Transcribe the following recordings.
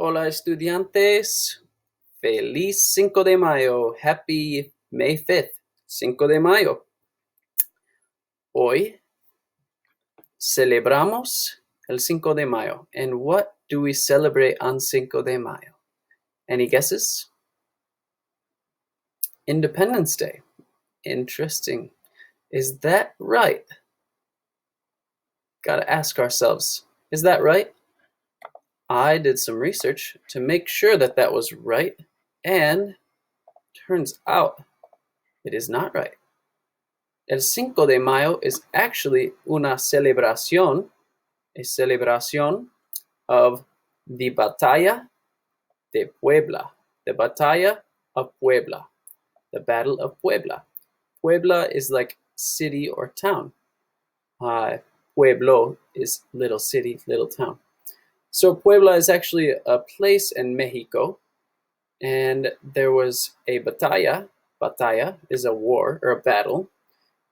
Hola estudiantes, feliz Cinco de Mayo, happy May 5th, Cinco de Mayo. Hoy celebramos el Cinco de Mayo. And what do we celebrate on Cinco de Mayo? Any guesses? Independence Day. Interesting. Is that right? Gotta ask ourselves, is that right? I did some research to make sure that that was right, and turns out it is not right. El Cinco de Mayo is actually una celebración, a celebration of the Batalla de Puebla, the Batalla of Puebla, the Battle of Puebla. Puebla is like city or town. Pueblo is little city, little town. So Puebla is actually a place in Mexico, and there was a batalla. Batalla is a war or a battle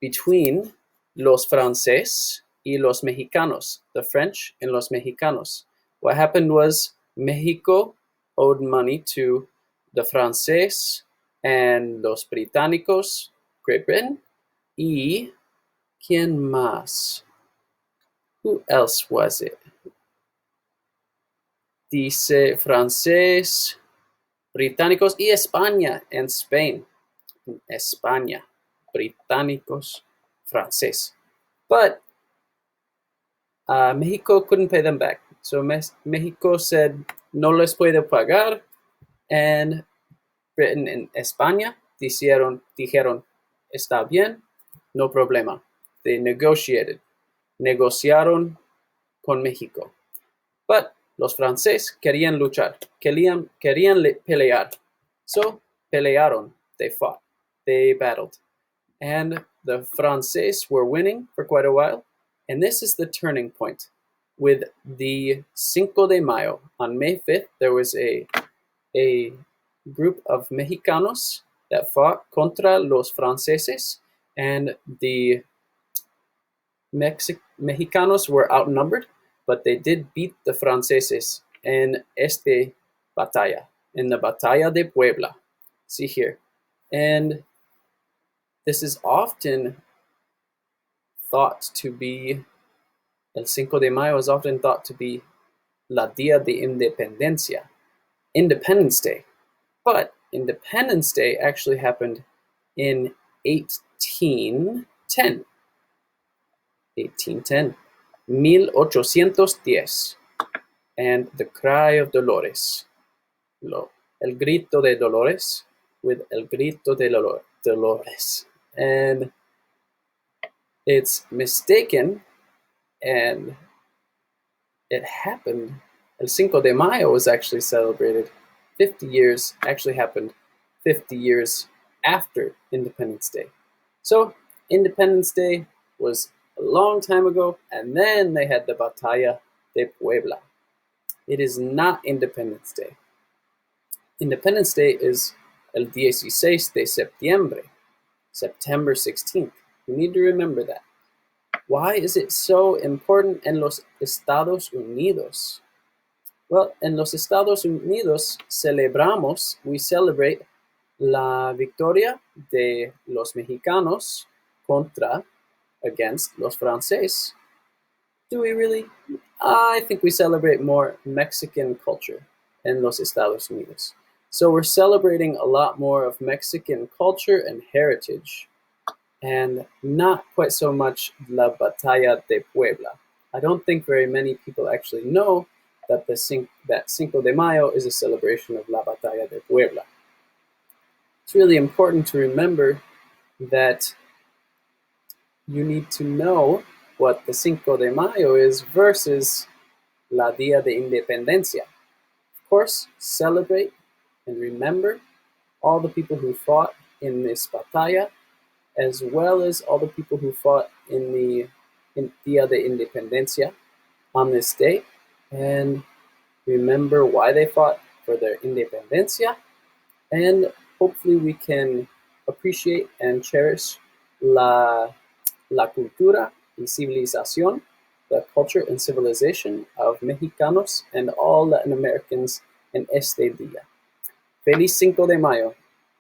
between los franceses y los mexicanos, the French and los mexicanos. What happened was Mexico owed money to the franceses and los británicos, Great Britain, y ¿quién más? Who else was it? Dice francés, británicos y España and Spain. España, británicos, francés. But Mexico couldn't pay them back. So Mexico said, no les puedo pagar. And Britain and España dijeron, está bien, no problema. They negociaron con México. But los franceses querían luchar, querían pelear. So pelearon, they fought, they battled. And the franceses were winning for quite a while. And this is the turning point. With the Cinco de Mayo, on May 5th, there was a group of Mexicanos that fought contra los franceses, and the Mexicanos were outnumbered, but they did beat the franceses in the Batalla de Puebla. See here. And this is often thought to be, el Cinco de Mayo is often thought to be la Día de Independencia, Independence Day. But Independence Day actually happened in 1810. 1810. And the cry of Dolores. El grito de Dolores with el grito de Dolores. And it's mistaken, and it happened. El Cinco de Mayo was actually celebrated 50 years after Independence Day. So Independence Day was a long time ago, and then they had the Batalla de Puebla. It is not Independence Day. Independence Day is el 16 de septiembre, September 16th. You need to remember that. Why is it so important en los Estados Unidos? Well, en los Estados Unidos we celebrate la victoria de los mexicanos against los franceses. Do we really? I think we celebrate more Mexican culture in los Estados Unidos. So we're celebrating a lot more of Mexican culture and heritage, and not quite so much la Batalla de Puebla. I don't think very many people actually know that that Cinco de Mayo is a celebration of la Batalla de Puebla. It's really important to remember that you need to know what the Cinco de Mayo is versus la Día de Independencia. Of course, celebrate and remember all the people who fought in this batalla, as well as all the people who fought in Día de Independencia on this day, and remember why they fought for their independencia, and hopefully we can appreciate and cherish la cultura y civilización, the culture and civilization of Mexicanos and all Latin Americans en este día. Feliz 5 de Mayo